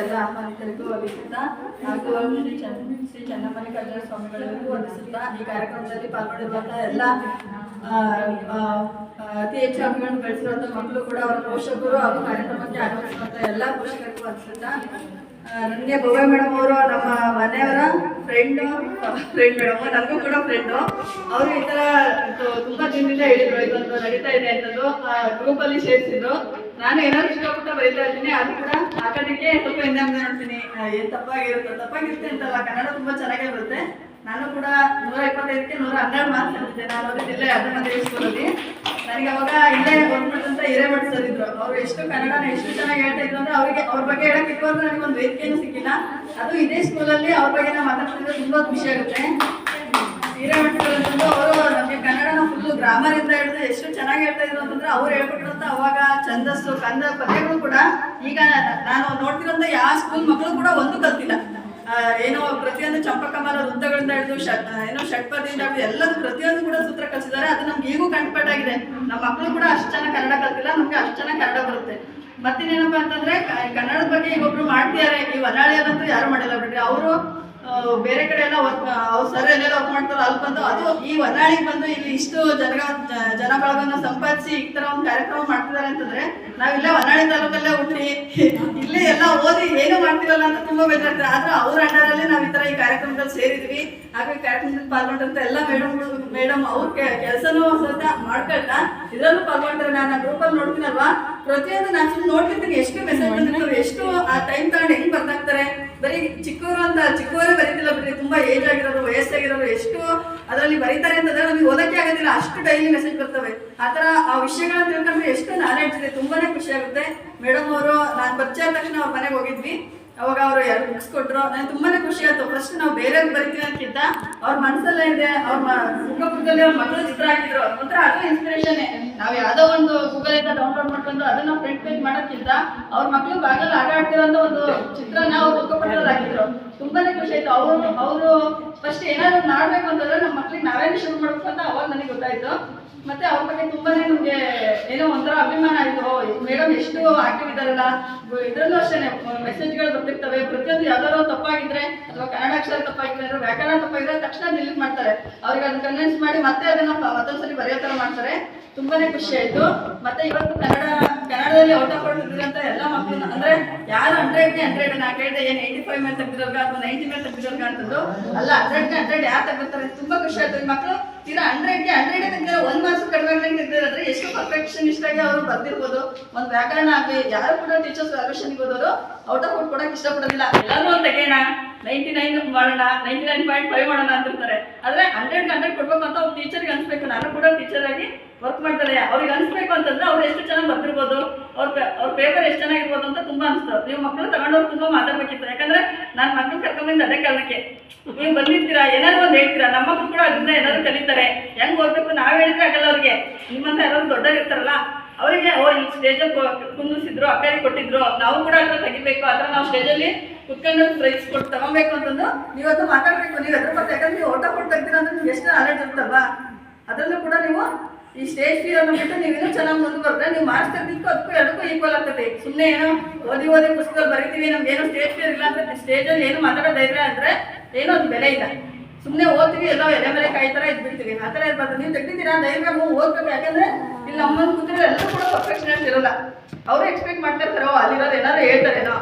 ಎಲ್ಲ ಆಹ್ವಾನಿತರಿಗೂ ವಂದಿಸುತ್ತಾ ಹಾಗೂ ಶ್ರೀ ಚನ್ನಮಲ್ಲಿಕಾರ್ಜುನ ಸ್ವಾಮಿಗಳಿಗೂ ವಂದಿಸುತ್ತಾ ಈ ಕಾರ್ಯಕ್ರಮದಲ್ಲಿ ಪಾಲ್ಗೊಂಡಿರುವಂತಹ ಎಲ್ಲ ಅತಿ ಹೆಚ್ಚು ಅಂಕಗಳನ್ನು ಗಳಿಸಿರುವಂತಹ ಮಕ್ಕಳು ಕೂಡ ಅವರ ಪೋಷಕರು ಹಾಗೂ ಕಾರ್ಯಕ್ರಮಕ್ಕೆ ಆಗಮಿಸಿರುವಂತಹ ಎಲ್ಲ ಪೋಷಕರಿಗೂ ವಂದಿಸುತ್ತಾ ನನಗೆ ಭವ್ಯ ಮೇಡಮ್ ಅವರು ನಮ್ಮ ಮನೆಯವರ ಫ್ರೆಂಡ್ ಮೇಡಮ್, ನನಗೂ ಕೂಡ ಫ್ರೆಂಡು. ಅವರು ಈ ಥರ ತುಂಬ ದಿನದಿಂದ ಹೇಳಿದ್ರು ಇದೊಂದು ನಡೀತಾ ಇದೆ ಅಂತಂದು ಗ್ರೂಪಲ್ಲಿ ಸೇರಿಸಿದ್ರು. ನಾನು ಏನಾದ್ರು ಚಿಕ್ಕಪುಟ್ಟ ಬರೀತಾ ಇರ್ತೀನಿ, ಅದು ಕೂಡ ಹಾಕೋದಕ್ಕೆ ಸ್ವಲ್ಪ ಹಿಂದೆ ನೋಡ್ತೀನಿ, ಏನು ತಪ್ಪಾಗಿರುತ್ತೆ ಅಂತಲ್ಲ, ಕನ್ನಡ ತುಂಬ ಚೆನ್ನಾಗೇ ಬರುತ್ತೆ. ನಾನು ಕೂಡ 125ಕ್ಕೆ 112 ಮಾರ್ಕ್ಸ್ ಬಂದಿದ್ದೆ. ನಾನು ಓದಿದ್ದಿಲ್ಲ ಅರ್ಧಮಂದಿರ ಸ್ಕೂಲಲ್ಲಿ. ನನಗೆ ಅವಾಗ ಇಲ್ಲೇ ಬಂದ್ಬಿಟ್ಟಂತ ಹಿರೇಮಠ ಸರ್ ಇದ್ರು. ಅವರು ಎಷ್ಟು ಕನ್ನಡನ ಎಷ್ಟು ಚೆನ್ನಾಗಿ ಹೇಳ್ತಾ ಇದ್ರು ಅಂದ್ರೆ ಅವ್ರ ಬಗ್ಗೆ ಹೇಳಕ್ಕೆ ಇರುವಾಗ ನನಗೆ ಒಂದು ವೇದಿಕೆನೂ ಸಿಕ್ಕಿಲ್ಲ. ಅದು ಇದೇ ಸ್ಕೂಲಲ್ಲಿ ಅವ್ರ ಬಗ್ಗೆ ನಾವು ಮಾತಾಡ್ತಿದ್ರೆ ತುಂಬಾ ಖುಷಿ ಆಗುತ್ತೆ. ಹಿರೇಮಠ ಸರ್ ಅಂತಂದು ಅವರು ನಮಗೆ ಕನ್ನಡನ ಫುಲ್ಲು ಗ್ರಾಮರಿಂದ ಹಿಡಿದು ಎಷ್ಟು ಚೆನ್ನಾಗಿ ಹೇಳ್ತಾ ಇದ್ರು ಅಂತಂದ್ರೆ ಅವ್ರು ಹೇಳ್ಕೊಟ್ಟಿರೋಂಥ ಅವಾಗ ಛಂದಸ್ಸು ಕನ್ನಡ ಪದ್ಯಗಳು ಕೂಡ ಈಗ ನಾನು ನೋಡ್ತಿರೋಂಥ ಯಾವ ಸ್ಕೂಲ್ ಮಕ್ಕಳು ಕೂಡ ಒಂದು ಕಲ್ತಿಲ್ಲ. ಏನೋ ಪ್ರತಿಯೊಂದು ಚಂಪಕಮಲ ವೃತ್ತಗಳಿಂದ ಹಿಡಿದು ಏನೋ ಷಟ್ಪದಿಯಿಂದ ಹಿಡಿದು ಎಲ್ಲದೂ ಪ್ರತಿಯೊಂದು ಕೂಡ ಸೂತ್ರ ಕಲಿಸಿದ್ದಾರೆ. ಅದು ನಮ್ಗೆ ಈಗೂ ಕಂಡುಪಟ್ಟಾಗಿದೆ. ನಮ್ಮ ಮಕ್ಕಳು ಕೂಡ ಅಷ್ಟು ಚೆನ್ನಾಗಿ ಕನ್ನಡ ಕಲ್ತಿಲ್ಲ, ನಮ್ಗೆ ಅಷ್ಟು ಚೆನ್ನಾಗಿ ಕನ್ನಡ ಬರುತ್ತೆ. ಮತ್ತೇನೇನಪ್ಪ ಅಂತಂದ್ರೆ ಕನ್ನಡದ ಬಗ್ಗೆ ಈಗ ಒಬ್ರು ಮಾಡ್ತಿದ್ದಾರೆ. ಈ ಹೊನ್ನಾಳಿಯಲ್ಲಂತೂ ಯಾರು ಮಾಡಿಲ್ಲ ಬಿಡ್ರಿ. ಅವರು ಬೇರೆ ಕಡೆ ಎಲ್ಲ ಅವ್ರು ಸರ್ ಎಲ್ಲೆಲ್ಲ ವರ್ಕ್ ಮಾಡ್ತಾರೋ ಅಲ್ಲಿ ಬಂದು ಅದು ಈ ಹೊನ್ನಾಳಿಗೆ ಬಂದು ಇಲ್ಲಿ ಇಷ್ಟು ಜನ ಬಳಗವನ್ನು ಸಂಪಾದಿಸಿ ಈ ತರ ಒಂದು ಕಾರ್ಯಕ್ರಮ ಮಾಡ್ತಿದ್ದಾರೆ ಅಂತಂದ್ರೆ ನಾವಿಲ್ಲ ಹೊನ್ನಾಳಿ ತಾಲೂಕಲ್ಲೇ ಹುಟ್ಟಿ ಇಲ್ಲಿ ಎಲ್ಲ ಓದಿ ಏನು ಮಾಡ್ತೀವಲ್ಲ ಅಂತ ತುಂಬಾ ಬೇಜಾರಾಗ್ತದೆ. ಆದ್ರೆ ಅವ್ರ ಅಂಡರಲ್ಲಿ ನಾವು ಈ ತರ ಈ ಕಾರ್ಯಕ್ರಮದಲ್ಲಿ ಸೇರಿದ್ವಿ. ಹಾಗೂ ಈ ಕಾರ್ಯಕ್ರಮದಲ್ಲಿ ಪಾಲ್ಗೊಂಡಂತ ಎಲ್ಲ ಮೇಡಮ್ ಅವ್ರ ಕೆಲಸನೂ ಸ್ವಲ್ಪ ಮಾಡ್ಕೊಳ್ತಾ ಇದ್ರಲ್ಲೂ ಪಾಲ್ಗೊಂಡ್ರೆ ನಾನು ಆ ಗ್ರೂಪಲ್ಲಿ ನೋಡ್ತೀನಲ್ವಾ, ಪ್ರತಿಯೊಂದು ನಾನು ನೋಡ್ತಿರ್ತೀನಿ ಎಷ್ಟು ಮೆಸೇಜ್ ಬಂದಿರ್ತಾರೆ, ಎಷ್ಟು ಆ ಟೈಮ್ ತಗೊಂಡು ಹೆಂಗ್ ಬರ್ದಾಕ್ತಾರೆ. ಬರೀ ಚಿಕ್ಕವರೇ ಬರೀತಿಲ್ಲ ಬಿಡ್ರಿ, ತುಂಬಾ ಏಜ್ ಆಗಿರೋರು ವಯಸ್ಸಾಗಿರೋರು ಎಷ್ಟು ಅದರಲ್ಲಿ ಬರೀತಾರೆ ಅಂತಂದ್ರೆ ನಮಗೆ ಓದಕ್ಕೆ ಆಗೋದಿಲ್ಲ, ಅಷ್ಟು ಡೈಲಿ ಮೆಸೇಜ್ ಬರ್ತವೆ. ಆ ಥರ ಆ ವಿಷಯಗಳನ್ನ ತಿಳ್ಕೊಂಡ್ರೆ ಎಷ್ಟು ನಾಲೆಡ್ಜ್ ಇದೆ, ತುಂಬಾನೇ ಖುಷಿ ಆಗುತ್ತೆ. ಮೇಡಮ್ ಅವರು ನಾನು ಪರಿಚಯ ಆದ ತಕ್ಷಣ ಅವ್ರ ಮನೆಗೆ ಹೋಗಿದ್ವಿ. ಅವಾಗ ಅವರು 2 ಬುಕ್ಸ್ ಕೊಟ್ಟರು. ನನಗೆ ತುಂಬಾನೇ ಖುಷಿ ಆಯ್ತು. ಫಸ್ಟ್ ನಾವು ಬೇರೆ ಬರಿತೀವಿ ಅಂತಿದ್ದ ಅವ್ರ ಮನಸ್ಸಲ್ಲೇ ಇದೆ. ಅವ್ರ ಮುಖಪುಟದಲ್ಲಿ ಅವ್ರ ಮಕ್ಕಳು ಚಿತ್ರ ಹಾಕಿದ್ರು. ಒಂಥರ ಅದು ಇನ್ಸ್ಪಿರೇಷನ್. ನಾವು ಯಾವುದೋ ಒಂದು ಗೂಗಲಿಂದ ಡೌನ್ಲೋಡ್ ಮಾಡ್ಕೊಂಡು ಅದನ್ನ ಫ್ರಂಟ್ ಪೇಜ್ ಮಾಡೋಕ್ಕಿಂತ ಅವ್ರ ಮಕ್ಕಳು ಬಾಗಲ್ಲಿ ಆಟ ಆಡ್ತಿರೋಂಥ ಒಂದು ಚಿತ್ರನ ಅವ್ರ ಮುಖಪುಟದಲ್ಲಿ ಹಾಕಿದ್ರು. ತುಂಬಾನೇ ಖುಷಿ ಆಯ್ತು. ಅವರು ಫಸ್ಟ್ ಏನಾದ್ರು ಮಾಡ್ಬೇಕು ಅಂತಂದ್ರೆ ನಮ್ಮ ಮಕ್ಳಿಗೆ ನಾವೇನು ಶುರು ಮಾಡ್ಬೇಕು ಅಂತ ಅವಾಗ ನನಗೆ ಗೊತ್ತಾಯ್ತು. ಮತ್ತೆ ಅವ್ರ ಬಗ್ಗೆ ತುಂಬಾನೇ ನಮ್ಗೆ ಏನೋ ಒಂಥರ ಅಭಿಮಾನ ಆಯ್ತು. ಮೇಡಮ್ ಎಷ್ಟು ಆಕ್ಟಿವ್ ಇದಾರಲ್ಲ, ಇದ್ರಲ್ಲೂ ಅಷ್ಟೇ ಮೆಸೇಜ್ಗಳು ಬರ್ತಿರ್ತವೆ. ಪ್ರತಿಯೊಂದು ಯಾವ್ದಾದ್ರು ತಪ್ಪಾಗಿದ್ರೆ ಅಥವಾ ಕನ್ನಡ ಅಕ್ಷರ ತಪ್ಪಾಗಿದ್ರೆ ಅಥವಾ ವ್ಯಾಕರಣ ತಪ್ಪಾಗಿದ್ರೆ ತಕ್ಷಣ ಡಿಲೀಟ್ ಮಾಡ್ತಾರೆ. ಅವ್ರಿಗೆ ಅದನ್ನ ಕನ್ವಿನ್ಸ್ ಮಾಡಿ ಮತ್ತೆ ಅದನ್ನ ಮತ್ತೊಂದ್ಸರಿ ಬರೆಯೋ ತರ ಮಾಡ್ತಾರೆ. ತುಂಬಾನೇ ಖುಷಿ ಆಯ್ತು. ಮತ್ತೆ ಇವತ್ತು ಕನ್ನಡದಲ್ಲಿ ಔಟ್ ಆಫ್ ಔಟ್ ಇದ್ದಿರಂತ ಎಲ್ಲ ಮಕ್ಕಳನ್ನ ಅಂದ್ರೆ ಯಾರು 100ಗೆ 100 ನಾ ಕೇಳಿದೆ ಏನು 85 ಮೇಲೆ ತೆಗ್ದಿರೋರ್ಗ ಅಥವಾ 90 ಮೇಲೆ ತೆಗ್ದಿರೋರ್ಗ ಅಂತಂದು ಅಲ್ಲ, 100ಗೆ 100 ಯಾರು ತೆಗಿರ್ತಾರೆ. ತುಂಬಾ ಖುಷಿ ಆಯ್ತು. ಈ ಮಕ್ಕಳು ತೀರಾ 100ಗೆ 100 ತೆಗ್ದಿರೋ 1 ಮಾರ್ಕ್ಸ್ ಕಡಿಮೆ ತೆಗ್ದಿರೋದ್ರೆ ಎಷ್ಟು ಪರ್ಫೆಕ್ಷನಿಸ್ಟ್ ಆಗಿ ಅವರು ಬರ್ದಿರ್ಬೋದು. ಒಂದು ವ್ಯಾಕರಣ ಆಗಲಿ ಯಾರು ಕೂಡ ಟೀಚರ್ಸ್ ವ್ಯಾಲ್ಯೂಷನ್ಗೆ ಹೋದವರು ಔಟ್ ಆಫ್ ಔಟ್ ಕೊಡಕ್ಕೆ ಇಷ್ಟಪಡೋದಿಲ್ಲ. ಎಲ್ಲರೂ ಒಂದು ತೆಗೋಣ, 99 ಮಾಡೋಣ, 99.5 ಮಾಡೋಣ ಅಂತಿರ್ತಾರೆ. ಆದ್ರೆ 100ಗೆ 100 ಕೊಡ್ಬೇಕು ಅಂತ ಅವ್ರು ಟೀಚರ್ಗೆ ಅನ್ಸ್ಬೇಕು. ನಾನು ಕೂಡ ಟೀಚರ್ ಆಗಿ ವರ್ಕ್ ಮಾಡ್ತಾರೆ. ಅವ್ರಿಗೆ ಅನ್ಸ್ಬೇಕು ಅಂತಂದ್ರೆ ಅವ್ರು ಎಷ್ಟು ಚೆನ್ನಾಗಿ ಬರ್ತಿರ್ಬೋದು, ಅವ್ರ ಪೇಪರ್ ಎಷ್ಟು ಚೆನ್ನಾಗಿರ್ಬೋದು ಅಂತ ತುಂಬಾ ಅನ್ಸ್ತು. ನೀವು ಮಕ್ಕಳು ತಗೊಂಡವ್ರು ತುಂಬಾ ಮಾತಾಡ್ಬೇಕಿತ್ತು. ಯಾಕಂದ್ರೆ ನಾನು ಮಕ್ಕಳು ಕರ್ಕೊಂಡ್ಬಂದು ಅದೇ ಕಾರಣಕ್ಕೆ. ನೀವು ಬಂದಿರ್ತೀರಾ, ಏನಾದ್ರು ಒಂದು ಹೇಳ್ತೀರಾ, ನಮ್ಮ ಮಕ್ಕಳು ಕೂಡ ಅದರಿಂದ ಏನಾದ್ರು ಕಲಿತಾರೆ. ಹೆಂಗ್ ಓದ್ಬೇಕು ನಾವ್ ಹೇಳಿದ್ರೆ ಆಗಲ್ಲ ಅವ್ರಿಗೆ. ನಿಮ್ಮಂತ ಯಾರಾದ್ರು ದೊಡ್ಡವ್ರು ಇರ್ತಾರಲ್ಲ ಅವರಿಗೆ ಈ ಸ್ಟೇಜಲ್ಲಿ ಕುಂದಿಸಿದ್ರು, ಅಕ್ಕರಿಗೆ ಕೊಟ್ಟಿದ್ರು, ನಾವು ಕೂಡ ಅದನ್ನ ತೆಗಿಬೇಕು. ಅದರ ನಾವು ಸ್ಟೇಜಲ್ಲಿ ಕುತ್ಕೊಂಡು ಪ್ರೈಸ್ ಕೊಟ್ಟು ತಗೊಬೇಕು ಅಂತಂದು ನೀವತ್ತು ಮಾತಾಡ್ಬೇಕು. ನೀವು ಎದ್ರ ಬರ್ತಾ, ಯಾಕಂದ್ರೆ ನೀವು ಔಟ್ ಆಫ್ ಔಟ್ ತೆಗ್ತೀರಾ ಅಂದ್ರೆ ನಿಮ್ಗೆ ಎಷ್ಟು ನಾಲೆಡ್ಜ್ ಇರುತ್ತಲ್ವಾ. ಅದರಲ್ಲೂ ಕೂಡ ನೀವು ಈ ಸ್ಟೇಜ್ ಫಿಯರ್ ಬಿಟ್ಟು ನೀವೇನೋ ಚೆನ್ನಾಗಿ ಮುಂದೆ ಬರ್ತಾರೆ. ನೀವು ಮಾರ್ಕ್ಸ್ ತೆಗೆದಿಕ್ಕೂ ಅದಕ್ಕೂ ಎರಡಕ್ಕೂ ಈಕ್ವಲ್ ಆಗ್ತದೆ. ಸುಮ್ಮನೆ ಏನೋ ಓದಿ ಪುಸ್ತಕದಲ್ಲಿ ಬರೀತೀವಿ, ನಮ್ಗೆ ಏನೋ ಸ್ಟೇಜ್ ಫಿಯರ್ ಇಲ್ಲ ಅಂದ್ರೆ ಸ್ಟೇಜಲ್ಲಿ ಏನು ಮಾತಾಡೋ ಧೈರ್ಯ ಅಂದ್ರೆ ಏನೋ ಅದು ಬೆಲೆ ಇಲ್ಲ. ಸುಮ್ಮನೆ ಓದ್ತೀವಿ, ಎಲ್ಲೋ ಎಲೆ ಮೇಲೆ ಕಾಯಿ ಥರ ಇದ್ಬಿಡ್ತೀವಿ. ಆ ಥರ ಇರ್ಬಾರ್ದು. ನೀವು ತೆಗ್ದಿದ್ದೀರಾ ಧೈರ್ಯ ಓದ್ಬೇಕು. ಯಾಕಂದ್ರೆ ಇಲ್ಲಿ ನಮ್ಮನ್ನು ಕೂತಿರೋ ಎಲ್ಲರೂ ಕೂಡ ಪರ್ಫೆಕ್ಷನಿಸ್ಟ್ ಇರೋಲ್ಲ. ಅವರು ಎಕ್ಸ್ಪೆಕ್ಟ್ ಮಾಡ್ತಾ ಇರ್ತಾರೋ ಅಲ್ಲಿರೋರು ಏನಾದ್ರು ಹೇಳ್ತಾರೇನೋ.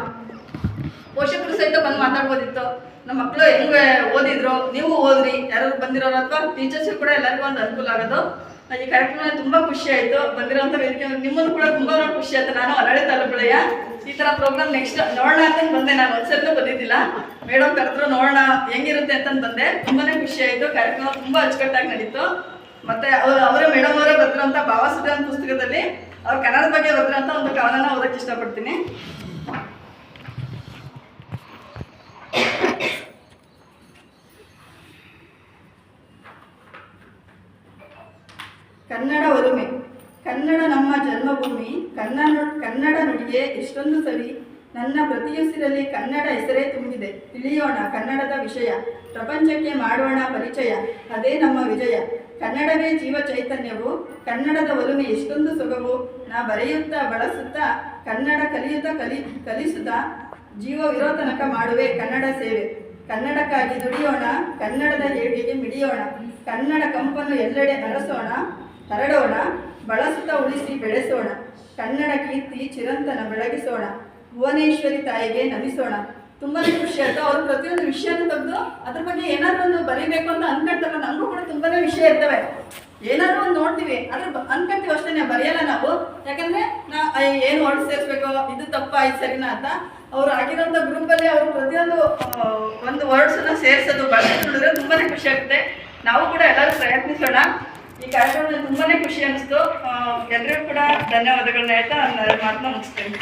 ಪೋಷಕರು ಸಹಿತ ಬಂದು ಮಾತಾಡ್ಬೋದಿತ್ತು. ನಮ್ಮ ಮಕ್ಕಳು ಹೆಂಗೆ ಓದಿದ್ರು, ನೀವು ಓದ್ರಿ, ಯಾರು ಬಂದಿರೋರು ಅಥವಾ ಟೀಚರ್ಸ್ ಕೂಡ ಎಲ್ಲರಿಗೂ ಒಂದು ಅನುಕೂಲ ಆಗೋದು. ಈ ಕಾರ್ಯಕ್ರಮ ತುಂಬಾ ಖುಷಿ ಆಯ್ತು. ಬಂದಿರೋಂಥ ವೇದಿಕೆ ನಿಮ್ಮನ್ನು ಕೂಡ ತುಂಬಾ ಖುಷಿ ಆಯ್ತು. ನಾನು ಹೊನ್ನಾಳಿ ತಾಲೂಕುಳೆಯ ಈ ತರ ಪ್ರೋಗ್ರಾಮ್ ನೆಕ್ಸ್ಟ್ ನೋಡೋಣ ಅಂತ ಬಂದೆ. ನಾನು ಒಂದ್ಸರಿನೂ ಬಂದಿದ್ದಿಲ್ಲ. ಮೇಡಮ್ ಕರೆದ್ರು ನೋಡೋಣ ಹೆಂಗಿರುತ್ತೆ ಅಂತ ಬಂದೆ. ತುಂಬಾನೇ ಖುಷಿ ಆಯ್ತು. ಕಾರ್ಯಕ್ರಮ ತುಂಬಾ ಅಚ್ಚುಕಟ್ಟಾಗಿ ನಡೀತು. ಮತ್ತೆ ಅವರೇ ಮೇಡಮ್ ಅವರೇ ಬರ್ತಿರೋಂಥ ಭಾವಸುಧಾನ್ ಪುಸ್ತಕದಲ್ಲಿ ಅವ್ರ ಕನ್ನಡದ ಬಗ್ಗೆ ಬರ್ತಿರೋಂಥ ಒಂದು ಕವನನ ಓದಕ್ಕೆ ಇಷ್ಟಪಡ್ತೀನಿ. ಕನ್ನಡ ಒಲುಮೆ. ಕನ್ನಡ ನಮ್ಮ ಜನ್ಮಭೂಮಿ. ಕನ್ನಡ ನುಡಿಯೇ ಎಷ್ಟೊಂದು ಸವಿ. ನನ್ನ ಪ್ರತಿಯುಸಿರಲ್ಲಿ ಕನ್ನಡ ಹೆಸರೇ ತುಂಬಿದೆ. ತಿಳಿಯೋಣ ಕನ್ನಡದ ವಿಷಯ, ಪ್ರಪಂಚಕ್ಕೆ ಮಾಡೋಣ ಪರಿಚಯ, ಅದೇ ನಮ್ಮ ವಿಜಯ. ಕನ್ನಡವೇ ಜೀವ ಚೈತನ್ಯವು, ಕನ್ನಡದ ಒಲುಮೆ ಎಷ್ಟೊಂದು ಸೊಗವು. ನಾ ಬರೆಯುತ್ತಾ ಬಳಸುತ್ತಾ, ಕನ್ನಡ ಕಲಿಯುತ್ತಾ ಕಲಿಸುತ್ತಾ, ಜೀವವಿರೋ ತನಕ ಮಾಡುವೆ ಕನ್ನಡ ಸೇವೆ. ಕನ್ನಡಕ್ಕಾಗಿ ದುಡಿಯೋಣ, ಕನ್ನಡದ ಏಳಿಗೆಗೆ ಮಿಡಿಯೋಣ. ಕನ್ನಡ ಕಂಪನ್ನು ಎಲ್ಲೆಡೆ ಹರಸೋಣ, ಹರಡೋಣ, ಬಳಸುತ್ತಾ ಉಳಿಸಿ ಬೆಳೆಸೋಣ. ಕನ್ನಡ ಕೀರ್ತಿ ಚಿರಂತನ ಬೆಳಗಿಸೋಣ, ಭುವನೇಶ್ವರಿ ತಾಯಿಗೆ ನಮಿಸೋಣ. ತುಂಬಾ ಖುಷಿ ಆಯ್ತು. ಅವ್ರು ಪ್ರತಿಯೊಂದು ವಿಷಯನೂ ತೆಗೆದು ಅದ್ರ ಬಗ್ಗೆ ಏನಾದ್ರು ಒಂದು ಬರೀಬೇಕು ಅಂತ ಅನ್ಕೊಂತಾರೆ. ನಮಗೂ ಕೂಡ ತುಂಬಾನೇ ವಿಷಯ ಇರ್ತವೆ, ಏನಾದ್ರು ಒಂದು ನೋಡ್ತೀವಿ ಅದ್ರ ಅನ್ಕೊಂತೀವಿ ಅಷ್ಟೇ, ಬರೆಯಲ್ಲ ನಾವು. ಯಾಕಂದ್ರೆ ಏನು ವರ್ಡ್ ಸೇರಿಸ್ಬೇಕು, ಇದು ತಪ್ಪಾಯ್ತು ಸರಿನಾ ಅಂತ ಅವ್ರು ಆಗಿರೋಂಥ ಗ್ರೂಪಲ್ಲಿ ಅವರು ಪ್ರತಿಯೊಂದು ಒಂದು ವರ್ಡ್ಸನ್ನ ಸೇರಿಸೋದು ಬಳಸಿ ನೋಡಿದ್ರೆ ತುಂಬಾನೇ ಖುಷಿ ಆಗುತ್ತೆ. ನಾವು ಕೂಡ ಎಲ್ಲರೂ ಪ್ರಯತ್ನಿಸೋಣ. ಈ ಕಾರ್ಯಕ್ರಮದಲ್ಲಿ ತುಂಬಾನೇ ಖುಷಿ ಅನಿಸ್ತು. ಎಲ್ಲರಿಗೂ ಕೂಡ ಧನ್ಯವಾದಗಳನ್ನ ಹೇಳ್ತಾ ನನ್ನ ಮಾತನ್ನ ಮುಗಿಸ್ತೇನೆ.